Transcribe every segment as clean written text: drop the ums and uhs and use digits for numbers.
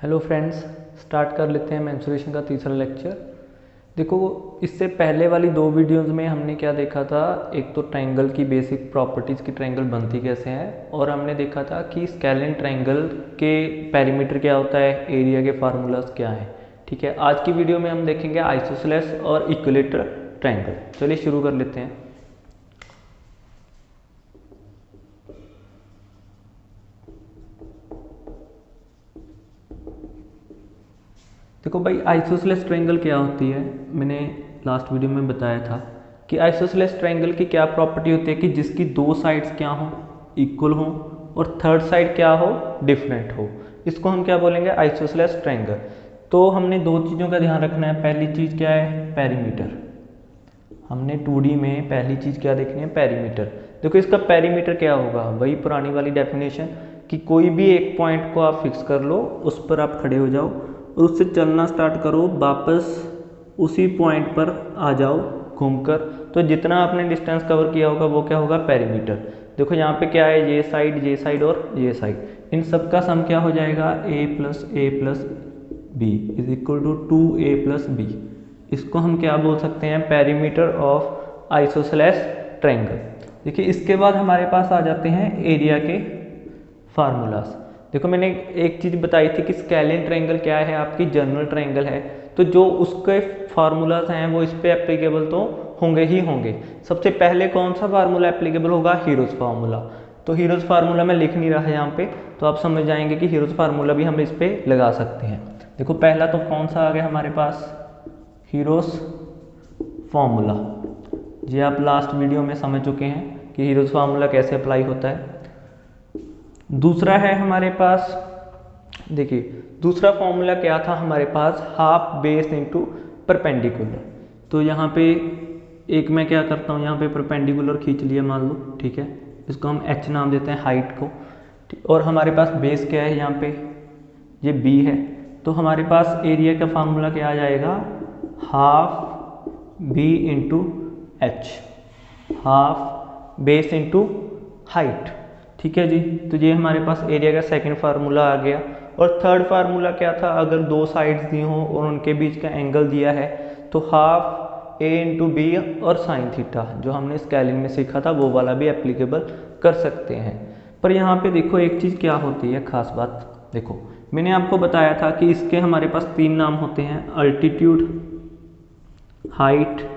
Hello friends, start कर लेते हैं मेंसुरेशन का तीसरा लेक्चर। देखो, इससे पहले वाली दो वीडियोस में हमने क्या देखा था, एक तो ट्रायंगल की बेसिक प्रॉपर्टीज़ की ट्रायंगल बनती कैसे हैं, और हमने देखा था कि स्केलिन ट्रायंगल के पेरीमीटर क्या होता है, एरिया के फार्मूलाज क्या हैं। ठीक है, आज की वीडियो में हम देखेंगे आइसोसेलेस और इक्विलेटरल ट्रायंगल। चलिए शुरू कर लेते हैं। देखो भाई, आइसोसेलेस ट्रायंगल क्या होती है, मैंने लास्ट वीडियो में बताया था कि आइसोसेलेस ट्रायंगल की क्या प्रॉपर्टी होती है कि जिसकी दो साइड्स क्या हो, इक्वल हो, और थर्ड साइड क्या हो, डिफरेंट हो। इसको हम क्या बोलेंगे, आइसोसेलेस ट्रायंगल। तो हमने दो चीज़ों का ध्यान रखना है। पहली चीज़ क्या है, पेरीमीटर। हमने 2D में पहली चीज़ क्या देखनी है, पेरीमीटर। देखो, इसका पेरीमीटर क्या होगा, वही पुरानी वाली डेफिनेशन कि कोई भी एक पॉइंट को आप फिक्स कर लो, उस पर आप खड़े हो जाओ और उससे चलना स्टार्ट करो, वापस उसी पॉइंट पर आ जाओ घूमकर, तो जितना आपने डिस्टेंस कवर किया होगा वो क्या होगा, पेरीमीटर। देखो यहाँ पे क्या है, ये साइड और ये साइड, इन सब का सम क्या हो जाएगा, a plus b is equal to 2a+b। इसको हम क्या बोल सकते हैं, पेरीमीटर ऑफ आइसोसेलेस ट्रायंगल। देखिए, इसके बाद हमारे पास आ जाते हैं एरिया के फार्मूलाज। देखो, मैंने एक चीज़ बताई थी कि स्केलिन ट्रायंगल क्या है, आपकी जनरल ट्रायंगल है, तो जो उसके फार्मूलाज हैं वो इस पे एप्लीकेबल तो होंगे ही होंगे। सबसे पहले कौन सा फार्मूला एप्लीकेबल होगा, हीरोज फार्मूला। तो हीरोज फार्मूला मैं लिख नहीं रहा है यहाँ पे, तो आप समझ जाएंगे कि हीरोज फार्मूला भी हम इस पे लगा सकते हैं। देखो, पहला तो कौन सा आ गया हमारे पास, हीरोज फार्मूला। ये आप लास्ट वीडियो में समझ चुके हैं कि हीरोज फार्मूला कैसे अप्लाई होता है। दूसरा है हमारे पास, देखिए दूसरा फॉर्मूला क्या था हमारे पास, हाफ बेस इनटू परपेंडिकुलर। तो यहाँ पे एक मैं क्या करता हूँ, यहाँ पे परपेंडिकुलर खींच लिया मान लो, ठीक है, इसको हम h नाम देते हैं, हाइट को। और हमारे पास बेस क्या है, यहाँ पे ये b है, तो हमारे पास एरिया का फार्मूला क्या आ जाएगा, half b into H, half base into height. ठीक है जी, तो ये हमारे पास एरिया का सेकंड फार्मूला आ गया। और थर्ड फार्मूला क्या था, अगर दो साइड्स दी हों और उनके बीच का एंगल दिया है तो हाफ a इंटू बी और साइन थीटा, जो हमने स्केलिंग में सीखा था वो वाला भी एप्लीकेबल कर सकते हैं। पर यहाँ पे देखो एक चीज़ क्या होती है खास बात, देखो मैंने आपको बताया था कि इसके हमारे पास तीन नाम होते हैं, अल्टीट्यूड, हाइट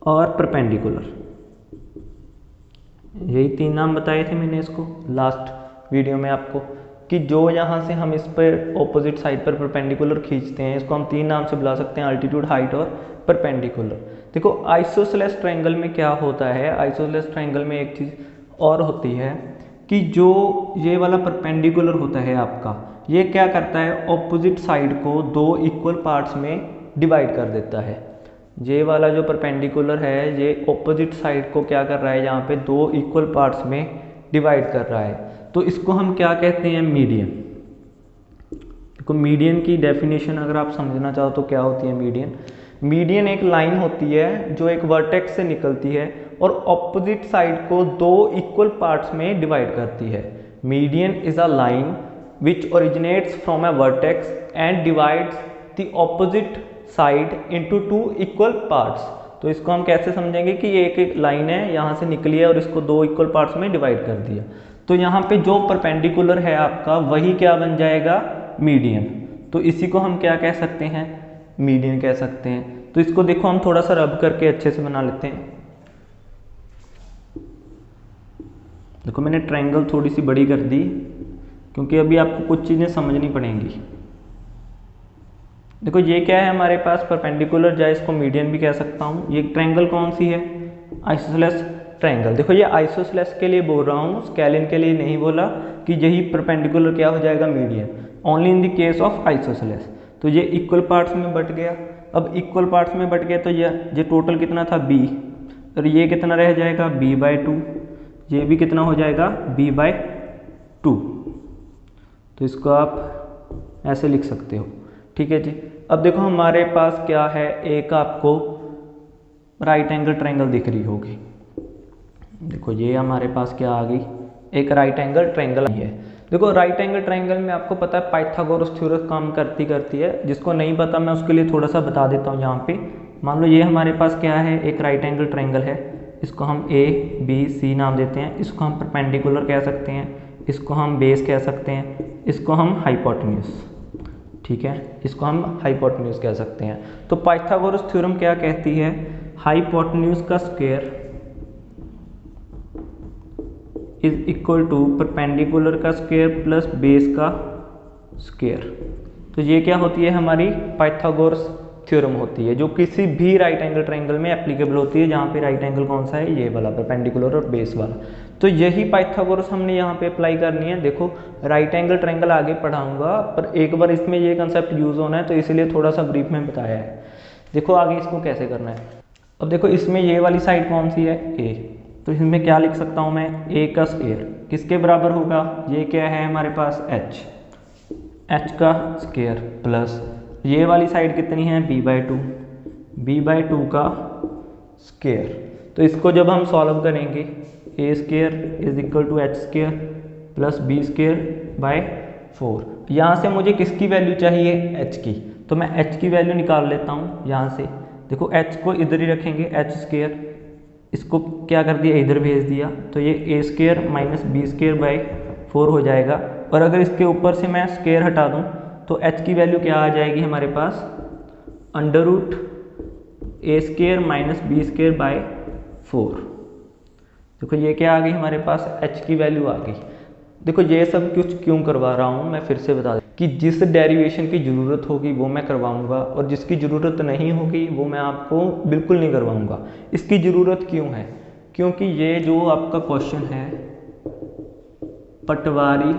और परपेंडिकुलर। यही तीन नाम बताए थे मैंने इसको लास्ट वीडियो में आपको, कि जो यहाँ से हम इस पर ऑपोजिट साइड पर परपेंडिकुलर खींचते हैं, इसको हम तीन नाम से बुला सकते हैं, अल्टीट्यूड, हाइट और परपेंडिकुलर। देखो, आइसोसेलेस ट्रायंगल में क्या होता है, आइसोसेलेस ट्रायंगल में एक चीज़ और होती है कि जो ये वाला परपेंडिकुलर होता है आपका, ये क्या करता है, ऑपोजिट साइड को दो इक्वल पार्ट्स में डिवाइड कर देता है। ये वाला जो परपेंडिकुलर है, ये ऑपोजिट साइड को क्या कर रहा है, यहाँ पे दो इक्वल पार्ट्स में डिवाइड कर रहा है, तो इसको हम क्या कहते हैं, मीडियन। देखो, मीडियन की डेफिनेशन अगर आप समझना चाहो तो क्या होती है मीडियन। मीडियन एक लाइन होती है जो एक वर्टेक्स से निकलती है और ऑपोजिट साइड को दो इक्वल पार्ट्स में डिवाइड करती है। Median is a line which originates from a vertex and divides the opposite side into two equal parts. तो इसको हम कैसे समझेंगे कि ये एक लाइन है, यहाँ से निकली है और इसको दो इक्वल पार्ट्स में डिवाइड कर दिया, तो यहाँ पे जो परपेंडिकुलर है आपका वही क्या बन जाएगा, मीडियन। तो इसी को हम क्या कह सकते हैं, मीडियन कह सकते हैं। तो इसको देखो हम थोड़ा सा रब करके अच्छे से बना लेते हैं। देखो, मैंने ट्रायंगल थोड़ी सी बड़ी कर दी क्योंकि अभी आपको कुछ चीज़ें समझनी पड़ेंगी। देखो, ये क्या है हमारे पास, परपेंडिकुलर, या इसको मीडियन भी कह सकता हूँ। ये ट्रायंगल कौन सी है, आइसोसेलेस ट्रायंगल। देखो, ये आइसोसेलेस के लिए बोल रहा हूँ, स्केलिन के लिए नहीं बोला कि यही परपेंडिकुलर क्या हो जाएगा, median, only in the case of isosceles. तो ये इक्वल पार्ट्स में बट गया। अब इक्वल पार्ट्स में बट गया तो ये टोटल कितना था, b, और ये कितना रह जाएगा, b/2, ये भी कितना हो जाएगा, b/2। तो इसको आप ऐसे लिख सकते हो, ठीक है जी। अब देखो हमारे पास क्या है, एक आपको राइट एंगल ट्रायंगल दिख रही होगी। देखो, ये हमारे पास क्या आ गई, एक राइट एंगल ट्रायंगल आई है। देखो राइट एंगल ट्राइंगल में आपको पता है पाइथागोरस थ्योरम काम करती है, जिसको नहीं पता मैं उसके लिए थोड़ा सा बता देता हूँ यहाँ पे। मान लो ये हमारे पास क्या है, एक राइट एंगल ट्राइंगल है, इसको हम ए बी सी नाम देते हैं, इसको हम परपेंडिकुलर कह सकते हैं, इसको हम बेस कह सकते हैं, इसको हम हाइपोटेन्यूज, ठीक है, इसको हम हाइपोटेन्यूज कह सकते हैं। तो पाइथागोरस थ्योरम क्या कहती है, हाइपोटेन्यूज का square is equal to perpendicular का स्क्वायर प्लस बेस का स्क्वायर। तो ये क्या होती है, हमारी पाइथागोरस थ्योरम होती है, जो किसी भी राइट एंगल ट्राइंगल में एप्लीकेबल होती है, जहाँ पे राइट एंगल कौन सा है, ये वाला परपेंडिकुलर और बेस वाला। तो यही पाइथागोरस हमने यहाँ पे अप्लाई करनी है। देखो राइट एंगल ट्राइंगल आगे पढ़ाऊंगा, पर एक बार इसमें ये कंसेप्ट यूज होना है, तो इसलिए थोड़ा सा ब्रीफ में बताया है। देखो आगे इसको कैसे करना है। अब देखो इसमें ये वाली साइड कौन सी है, ए, तो इसमें क्या लिख सकता हूँ मैं, ए का स्क्वायर किसके बराबर होगा, ये क्या है हमारे पास एच, एच का स्क्वायर प्लस ये वाली साइड कितनी है, b/2 का स्क्वायर। तो इसको जब हम सॉल्व करेंगे, a square is equal to h square plus b square by 4। यहाँ से मुझे किसकी वैल्यू चाहिए, एच की, तो मैं एच की वैल्यू निकाल लेता हूँ यहाँ से। देखो एच को इधर ही रखेंगे, एच स्क्वायर, इसको क्या कर दिया, इधर भेज दिया, तो ये a square minus b square by 4 हो जाएगा। और अगर इसके ऊपर से मैं स्क्वायर हटा दूँ तो h की वैल्यू क्या आ जाएगी हमारे पास, under root a square minus b square by 4। देखो ये क्या आ गई हमारे पास, h की वैल्यू आ गई। देखो ये सब कुछ क्यों करवा रहा हूँ, मैं फिर से बता दूँ कि जिस डेरिवेशन की ज़रूरत होगी वो मैं करवाऊँगा, और जिसकी ज़रूरत नहीं होगी वो मैं आपको बिल्कुल नहीं करवाऊँगा। इसकी ज़रूरत क्यों है, क्योंकि ये जो आपका क्वेश्चन है पटवारी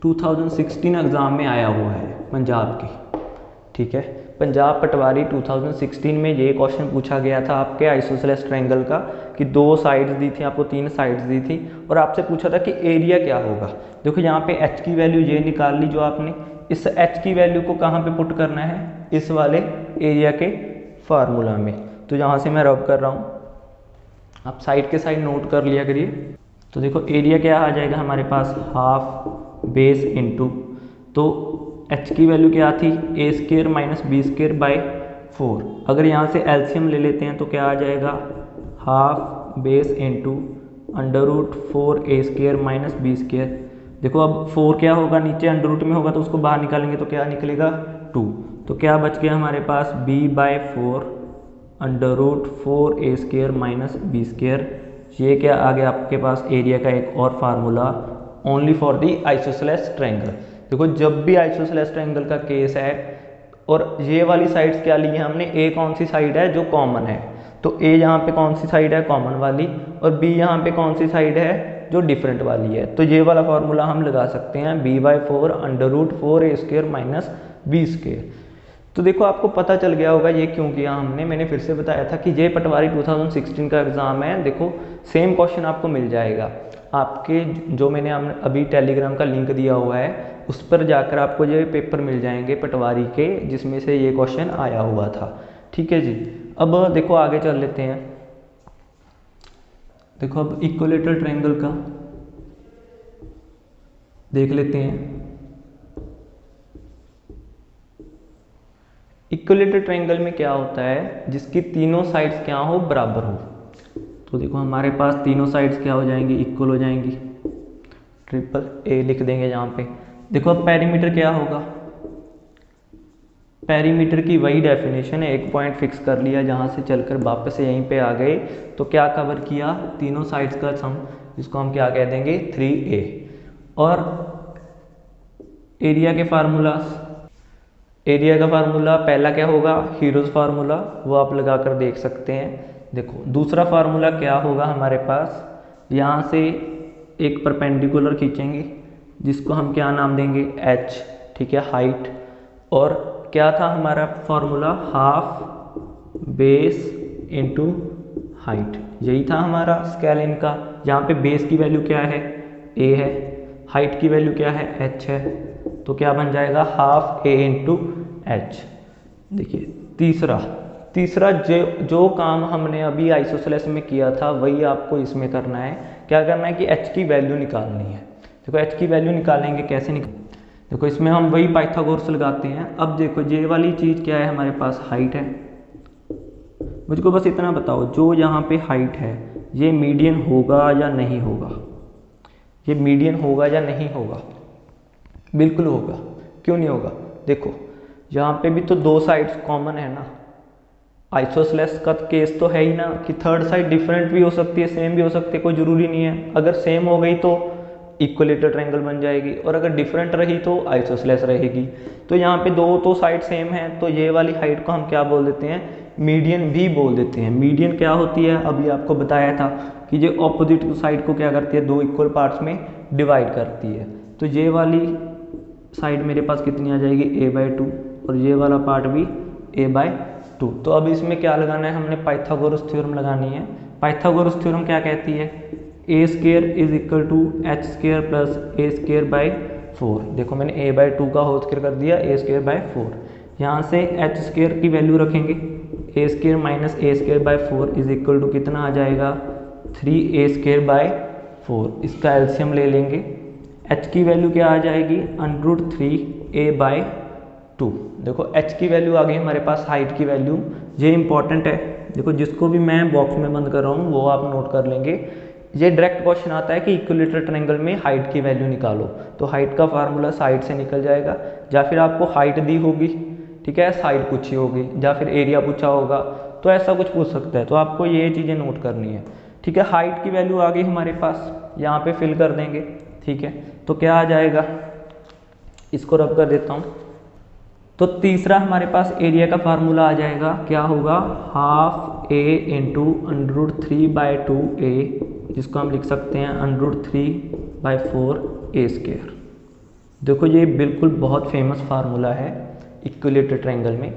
2016 एग्ज़ाम में आया हुआ है पंजाब की, ठीक है, पंजाब पटवारी 2016 में ये क्वेश्चन पूछा गया था आपके आइसोसेलेस ट्रायंगल का, कि 2 साइड्स दी थी आपको, 3 साइड्स दी थी, और आपसे पूछा था कि एरिया क्या होगा। देखो यहाँ पे h की वैल्यू ये निकाल ली जो आपने, इस h की वैल्यू को कहाँ पे पुट करना है, इस वाले एरिया के फार्मूला में। तो यहाँ से मैं रब कर रहा हूँ, आप साइड के साइड नोट कर लिया करिए। तो देखो एरिया क्या आ जाएगा हमारे पास, हाफ बेस इंटू, तो h की वैल्यू क्या थी, a square minus b square by 4। अगर यहाँ से एलसीएम ले लेते हैं तो क्या आ जाएगा, half base into under root 4 a square minus b square. देखो अब 4 क्या होगा, नीचे अंडर रूट में होगा तो उसको बाहर निकालेंगे तो क्या निकलेगा, 2। तो क्या बच गया हमारे पास, b/4 under root 4 a square minus b square. ये क्या आ गया आपके पास, एरिया का एक और formula, only for the isosceles triangle. देखो जब भी आइसोसेलेस ट्रायंगल का केस है, और ये वाली साइड्स क्या ली है हमने, ए कौन सी साइड है जो कॉमन है, तो ए यहाँ पे कौन सी साइड है, कॉमन वाली, और बी यहाँ पे कौन सी साइड है जो डिफरेंट वाली है। तो ये वाला फार्मूला हम लगा सकते हैं, b/4 under root 4 a square minus b square. तो देखो आपको पता चल गया होगा ये क्यों किया हमने। मैंने फिर से बताया था कि ये पटवारी 2016 का एग्ज़ाम है। देखो सेम क्वेश्चन आपको मिल जाएगा आपके, जो मैंने अभी टेलीग्राम का लिंक दिया हुआ है उस पर जाकर आपको ये पेपर मिल जाएंगे पटवारी के, जिसमें से ये क्वेश्चन आया हुआ था, ठीक है जी। अब देखो आगे चल लेते हैं। देखो अब इक्विलेटरल ट्रायंगल का देख लेते हैं। इक्विलेटरल ट्रायंगल में क्या होता है, जिसकी तीनों साइड्स क्या हो, बराबर हो। तो देखो हमारे पास तीनों साइड्स क्या हो जाएंगी, इक्वल हो जाएंगी, ट्रिपल ए लिख देंगे यहाँ पे। देखो अब पेरीमीटर क्या होगा, पेरीमीटर की वही डेफिनेशन है, एक पॉइंट फिक्स कर लिया, जहाँ से चलकर वापस से यहीं पे आ गए, तो क्या कवर किया, तीनों साइड्स का सम, जिसको हम क्या कह देंगे, 3a। और एरिया के फार्मूला, एरिया का फार्मूला पहला क्या होगा, हीरोज फार्मूला, वो आप लगा कर देख सकते हैं। देखो दूसरा फार्मूला क्या होगा हमारे पास, यहाँ से एक परपेंडिकुलर खींचेंगे जिसको हम क्या नाम देंगे, h, ठीक है, हाइट। और क्या था हमारा formula, half base into height, यही था हमारा स्केलिन का। यहाँ पे बेस की वैल्यू क्या है, a है, हाइट की वैल्यू क्या है, h है, तो क्या बन जाएगा, हाफ a इंटू एच। देखिए तीसरा जो काम हमने अभी आइसोसेलेस में किया था वही आपको इसमें करना है। क्या करना है कि h की वैल्यू निकालनी है। देखो एच की वैल्यू निकालेंगे, कैसे देखो इसमें हम वही पाइथागोरस लगाते हैं। अब देखो ये वाली चीज़ क्या है, हमारे पास हाइट है। मुझको बस इतना बताओ, जो यहाँ पे हाइट है ये मीडियन होगा या नहीं होगा? ये मीडियन होगा या नहीं होगा? बिल्कुल होगा। क्यों नहीं होगा? देखो यहाँ पे भी तो दो साइड्स कॉमन है ना। आइसोसेलेस का केस तो है ही ना कि थर्ड साइड डिफरेंट भी हो सकती है, सेम भी हो सकती है, कोई ज़रूरी नहीं है। अगर सेम हो गई तो इक्विलेटरल ट्रायंगल बन जाएगी, और अगर डिफरेंट रही तो आइसोसेलेस रहेगी। तो यहाँ पे दो तो साइड सेम है, तो ये वाली हाइट को हम क्या बोल देते हैं? मीडियन भी बोल देते हैं। मीडियन क्या होती है? अभी आपको बताया था कि ये ऑपोजिट साइड को क्या करती है? दो इक्वल पार्ट्स में डिवाइड करती है। तो ये वाली साइड मेरे पास कितनी आ जाएगी? a/2, और ये वाला पार्ट भी a/2। तो अब इसमें क्या लगाना है? हमने पाइथागोरस थ्योरम लगानी है। पाइथागोरस थ्योरम क्या कहती है? a² is equal to h² plus a²/4। देखो मैंने a/2 का होल स्क्वायर कर दिया, a²/4। यहाँ से h² की वैल्यू रखेंगे, a² minus a²/4 is equal to कितना आ जाएगा? 3a²/4। इसका एलसीएम ले लेंगे, h की वैल्यू क्या आ जाएगी? √3a/2। देखो h की वैल्यू आ गई हमारे पास, हाइट की वैल्यू। ये इंपॉर्टेंट है, देखो जिसको भी मैं बॉक्स में बंद कर रहा हूँ वो आप नोट कर लेंगे। ये डायरेक्ट क्वेश्चन आता है कि इक्विलेटरल ट्रायंगल में हाइट की वैल्यू निकालो, तो हाइट का फार्मूला साइड से निकल जाएगा, या फिर आपको हाइट दी होगी, ठीक है, साइड पूछी होगी, या फिर एरिया पूछा होगा, तो ऐसा कुछ पूछ सकता है। तो आपको ये चीज़ें नोट करनी है, ठीक है। हाइट की वैल्यू आ गई हमारे पास, यहाँ पे फिल कर देंगे, ठीक है। तो क्या आ जाएगा? इसको रब कर देता हूँ। तो तीसरा हमारे पास एरिया का फार्मूला आ जाएगा, क्या होगा? ½ a इंटू √3/2a, जिसको हम लिख सकते हैं √3/4a²। देखो ये बिल्कुल बहुत फेमस फार्मूला है इक्विलेटरल ट्रायंगल में।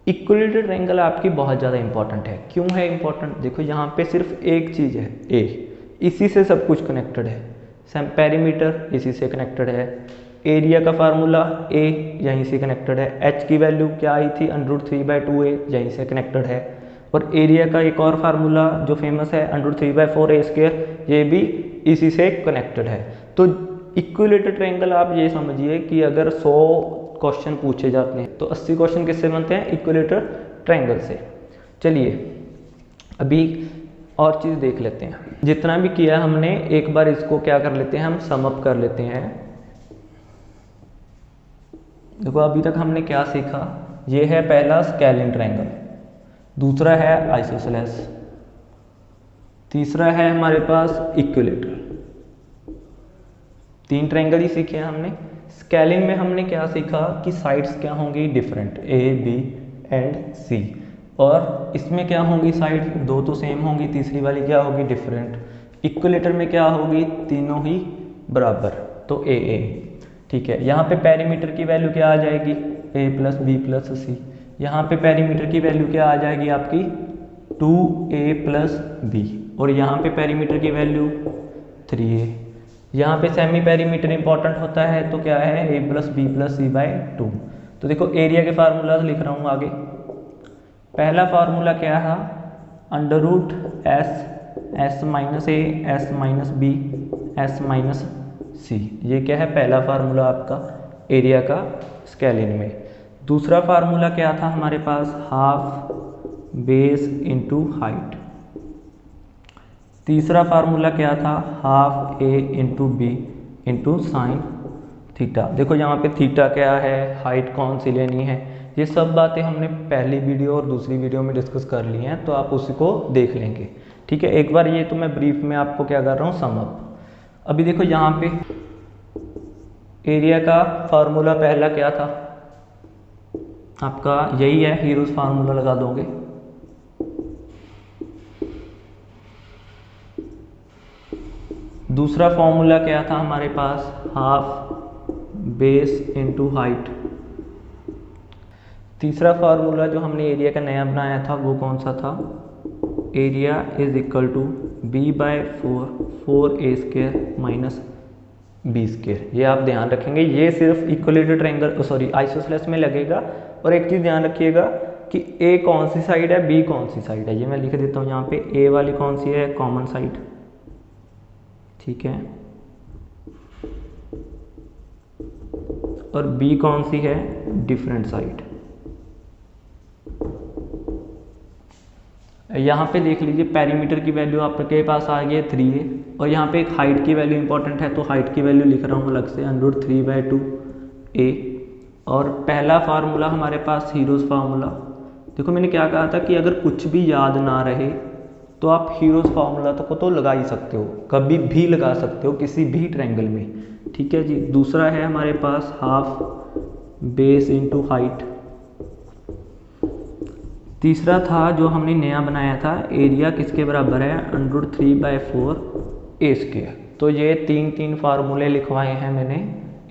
इक्विलेटरल ट्रायंगल आपकी बहुत ज़्यादा इंपॉर्टेंट है। क्यों है इंपॉर्टेंट? देखो यहाँ पे सिर्फ एक चीज़ है, a, इसी से सब कुछ कनेक्टेड है। पेरीमीटर इसी से कनेक्टेड है, एरिया का फार्मूला a यहीं से कनेक्टेड है, h की वैल्यू क्या आई थी? √3/2a, यहीं से कनेक्टेड है, और एरिया का एक और फार्मूला जो फेमस है √3/4a², ये भी इसी से कनेक्टेड है। तो इक्विलेटरल ट्रायंगल आप ये समझिए कि अगर 100 क्वेश्चन पूछे जाते हैं तो 80 क्वेश्चन किससे बनते हैं? इक्विलेटरल ट्रायंगल से। चलिए अभी और चीज़ देख लेते हैं। जितना भी किया हमने, एक बार इसको क्या कर लेते हैं? हम सम अप कर लेते हैं। देखो अभी तक हमने क्या सीखा? ये है पहला स्केलिन ट्रायंगल, दूसरा है आइसोसेलेस, तीसरा है हमारे पास इक्विलेटरल। 3 ट्रायंगल ही सीखे हैं हमने। स्केलिन में हमने क्या सीखा कि साइड्स क्या होंगी? Different, a, b and c, और इसमें क्या होंगी? साइड दो तो सेम होंगी, तीसरी वाली क्या होगी? डिफरेंट। इक्विलेटर में क्या होगी? तीनों ही बराबर, तो a a, ठीक है। यहाँ पे पेरीमीटर की वैल्यू क्या आ जाएगी? a प्लस बी प्लस सी। यहाँ पे पेरीमीटर की वैल्यू क्या आ जाएगी आपकी? 2a प्लस बी, और यहाँ पे पेरीमीटर की वैल्यू 3a। यहाँ पे सेमी पेरीमीटर इंपॉर्टेंट होता है, तो क्या है? a plus b plus c/2। तो देखो एरिया के फार्मूला लिख रहा हूँ आगे। पहला फार्मूला क्या था? √s minus a s minus b s minus c। ये क्या है? पहला फार्मूला आपका एरिया का स्केलिन में। दूसरा फार्मूला क्या था हमारे पास? Half base into height. तीसरा फार्मूला क्या था? ½ a into b into sine theta. देखो यहाँ पे थीटा क्या है, हाइट कौन सी लेनी है, ये सब बातें हमने पहली वीडियो और दूसरी वीडियो में डिस्कस कर ली हैं, तो आप उसी को देख लेंगे, ठीक है। एक बार ये तो मैं ब्रीफ में आपको क्या कर रहा हूँ? Sum up. अभी देखो यहाँ पे एरिया का फार्मूला पहला क्या था आपका? यही है, हीरोज फार्मूला लगा दोगे। दूसरा फॉर्मूला क्या था हमारे पास? Half base into height. तीसरा फार्मूला जो हमने एरिया का नया बनाया था वो कौन सा था? Area is equal to b/4 4a² minus b²। ये आप ध्यान रखेंगे, ये सिर्फ इक्विलेटरल ट्रायंगल सॉरी आइसोसेलेस में लगेगा। और एक चीज़ ध्यान रखिएगा कि a कौन सी साइड है, b कौन सी साइड है। ये मैं लिख देता हूँ यहाँ पे, a वाली कौन सी है? कॉमन साइड, ठीक है। और बी कौन सी है, डिफरेंट साइड। यहाँ पे देख लीजिए पेरीमीटर की वैल्यू आपके पास आ गई है 3a, और यहाँ पे एक हाइट की वैल्यू इंपॉर्टेंट है तो हाइट की वैल्यू लिख रहा हूँ अलग से √3/2a। और पहला फार्मूला हमारे पास हीरोज फार्मूला। देखो मैंने क्या कहा था कि अगर कुछ भी याद ना रहे तो आप हीरोज फार्मूला तो लगा ही सकते हो, कभी भी लगा सकते हो किसी भी ट्रायंगल में, ठीक है जी। दूसरा है हमारे पास हाफ बेस इंटू हाइट। तीसरा था जो हमने नया बनाया था, एरिया किसके बराबर है, √3/4a²। तो ये तीन फार्मूले लिखवाए हैं मैंने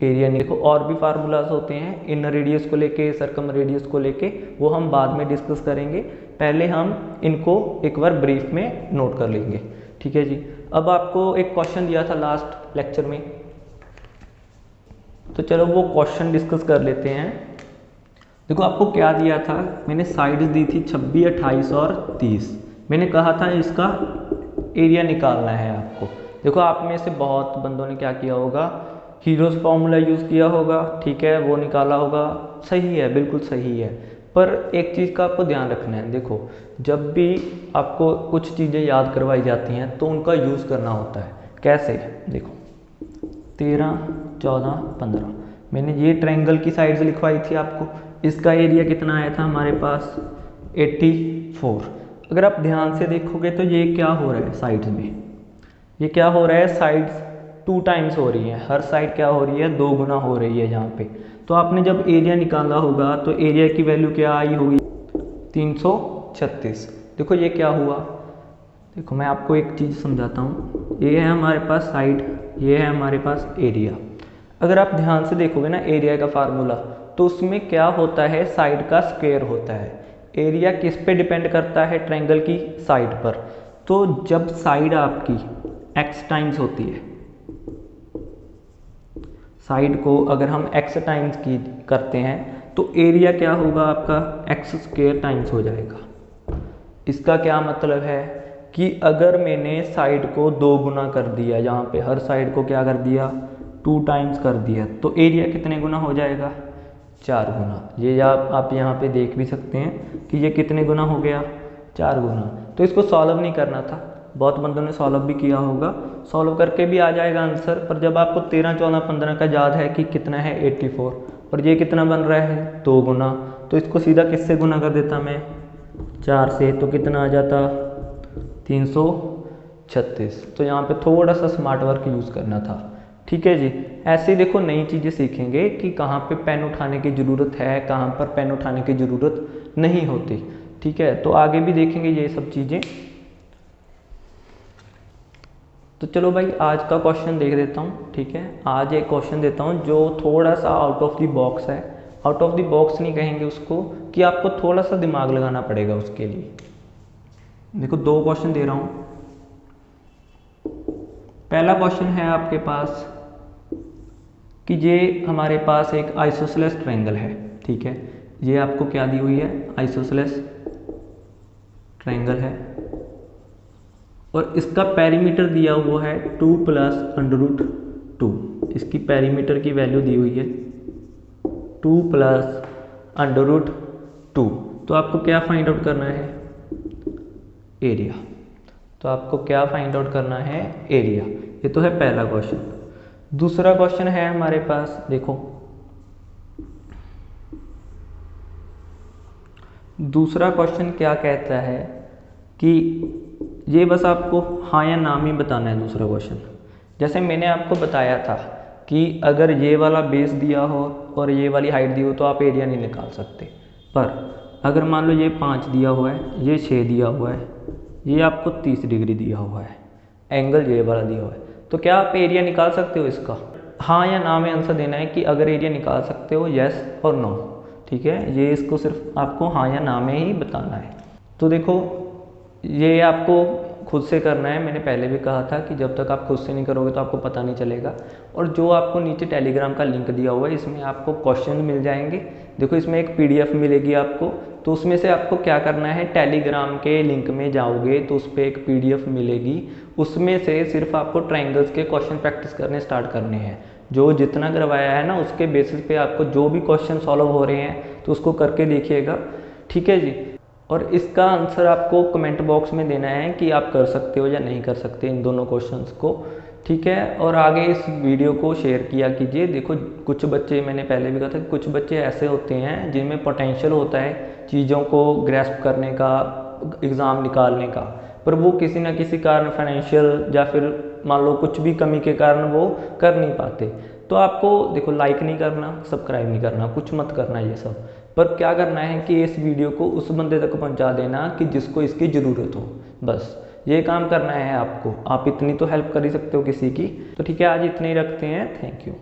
एरिया। देखो और भी फार्मूलाज होते हैं इनर रेडियस को लेके, सर्कम रेडियस को लेके, वो हम बाद में डिस्कस करेंगे। पहले हम इनको एक बार ब्रीफ में नोट कर लेंगे, ठीक है जी। अब आपको एक क्वेश्चन दिया था लास्ट लेक्चर में, तो चलो वो क्वेश्चन डिस्कस कर लेते हैं। देखो आपको क्या दिया था, मैंने साइड्स दी थी 26, 28 और 30। मैंने कहा था इसका एरिया निकालना है आपको। देखो आप में से बहुत बंदों ने क्या किया होगा, हीरोज फार्मूला यूज़ किया होगा, ठीक है, वो निकाला होगा, सही है, बिल्कुल सही है। पर एक चीज़ का आपको ध्यान रखना है, देखो जब भी आपको कुछ चीज़ें याद करवाई जाती हैं तो उनका यूज़ करना होता है। कैसे, देखो 13, 14, 15 मैंने ये ट्रायंगल की साइड्स लिखवाई थी आपको। इसका एरिया कितना आया था हमारे पास 84। अगर आप ध्यान से देखोगे तो ये क्या हो रहा है साइड्स में, ये क्या हो रहा है, साइड्स 2 टाइम्स हो रही है, हर साइड क्या हो रही है, 2 गुना हो रही है यहाँ पे। तो आपने जब एरिया निकाला होगा तो एरिया की वैल्यू क्या आई होगी, 336। देखो ये क्या हुआ, देखो मैं आपको एक चीज़ समझाता हूँ। ये है हमारे पास साइड, ये है हमारे पास एरिया। अगर आप ध्यान से देखोगे ना एरिया का फार्मूला, तो उसमें क्या होता है, साइड का स्क्वायर होता है। एरिया किस पे डिपेंड करता है, ट्रायंगल की साइड पर। तो जब साइड आपकी x टाइम्स होती है, साइड को अगर हम x टाइम्स की करते हैं तो एरिया क्या होगा आपका, x² टाइम्स हो जाएगा। इसका क्या मतलब है कि अगर मैंने साइड को 2 गुना कर दिया, यहाँ पे हर साइड को क्या कर दिया, 2 टाइम्स कर दिया, तो एरिया कितने गुना हो जाएगा, 4 गुना। ये आप यहाँ पे देख भी सकते हैं कि ये कितने गुना हो गया, 4 गुना। तो इसको सॉल्व नहीं करना था, बहुत बंदों ने सॉल्व भी किया होगा, सॉल्व करके भी आ जाएगा आंसर। पर जब आपको 13, 14, 15 का याद है कि कितना है 84, और ये कितना बन रहा है 2 गुना, तो इसको सीधा किससे गुना कर देता मैं, 4 से, तो कितना आ जाता 336। तो यहाँ पे थोड़ा सा स्मार्ट वर्क यूज़ करना था, ठीक है जी। ऐसे देखो नई चीज़ें सीखेंगे कि कहाँ पे पेन उठाने की ज़रूरत है, कहाँ पर पेन उठाने की ज़रूरत नहीं होती, ठीक है। तो आगे भी देखेंगे ये सब चीज़ें। तो चलो भाई आज का क्वेश्चन देख देता हूँ, ठीक है। आज एक क्वेश्चन देता हूँ जो थोड़ा सा आउट ऑफ द बॉक्स है। आउट ऑफ द बॉक्स नहीं कहेंगे उसको, कि आपको थोड़ा सा दिमाग लगाना पड़ेगा उसके लिए। देखो 2 क्वेश्चन दे रहा हूँ। पहला क्वेश्चन है आपके पास कि ये हमारे पास एक आइसोसेलेस ट्रायंगल है, ठीक है। ये आपको क्या दी हुई है, आइसोसेलेस ट्रायंगल है, और इसका पेरीमीटर दिया हुआ है 2 + √2। इसकी पेरीमीटर की वैल्यू दी हुई है 2 + √2। तो आपको क्या फाइंड आउट करना है, एरिया। तो आपको क्या फाइंड आउट करना है, एरिया। ये तो है पहला क्वेश्चन। दूसरा क्वेश्चन है हमारे पास, देखो दूसरा क्वेश्चन क्या कहता है कि ये बस आपको हाँ या ना में बताना है। दूसरा क्वेश्चन जैसे मैंने आपको बताया था कि अगर ये वाला बेस दिया हो और ये वाली हाइट दी हो तो आप एरिया नहीं निकाल सकते। पर अगर मान लो ये 5 दिया हुआ है, ये 6 दिया हुआ है, ये आपको 30 डिग्री दिया हुआ है, एंगल ये वाला दिया हुआ है, तो क्या आप एरिया निकाल सकते हो इसका? हाँ या ना में आंसर देना है कि अगर एरिया निकाल सकते हो, येस और नो, ठीक है। ये इसको सिर्फ आपको हाँ या ना में ही बताना है। तो देखो ये आपको खुद से करना है। मैंने पहले भी कहा था कि जब तक आप खुद से नहीं करोगे तो आपको पता नहीं चलेगा। और जो आपको नीचे टेलीग्राम का लिंक दिया हुआ है, इसमें आपको क्वेश्चन मिल जाएंगे। देखो इसमें एक PDF मिलेगी आपको, तो उसमें से आपको क्या करना है, टेलीग्राम के लिंक में जाओगे तो उस पर एक PDF मिलेगी, उसमें से सिर्फ आपको ट्रायंगल्स के क्वेश्चन प्रैक्टिस करने स्टार्ट करने हैं, जो जितना करवाया है ना उसके बेसिस पे आपको जो भी क्वेश्चन सॉल्व हो रहे हैं तो उसको करके देखिएगा, ठीक है जी। और इसका आंसर आपको कमेंट बॉक्स में देना है कि आप कर सकते हो या नहीं कर सकते इन दोनों क्वेश्चंस को, ठीक है। और आगे इस वीडियो को शेयर किया कीजिए। देखो कुछ बच्चे, मैंने पहले भी कहा था कि कुछ बच्चे ऐसे होते हैं जिनमें पोटेंशियल होता है चीज़ों को ग्रैस्प करने का, एग्ज़ाम निकालने का, पर वो किसी ना किसी कारण फाइनेंशियल या फिर मान लो कुछ भी कमी के कारण वो कर नहीं पाते। तो आपको देखो लाइक नहीं करना, सब्सक्राइब नहीं करना, कुछ मत करना ये सब, पर क्या करना है कि इस वीडियो को उस बंदे तक पहुंचा देना कि जिसको इसकी ज़रूरत हो, बस ये काम करना है आपको। आप इतनी तो हेल्प कर ही सकते हो किसी की। तो ठीक है, आज इतने ही रखते हैं। Thank you.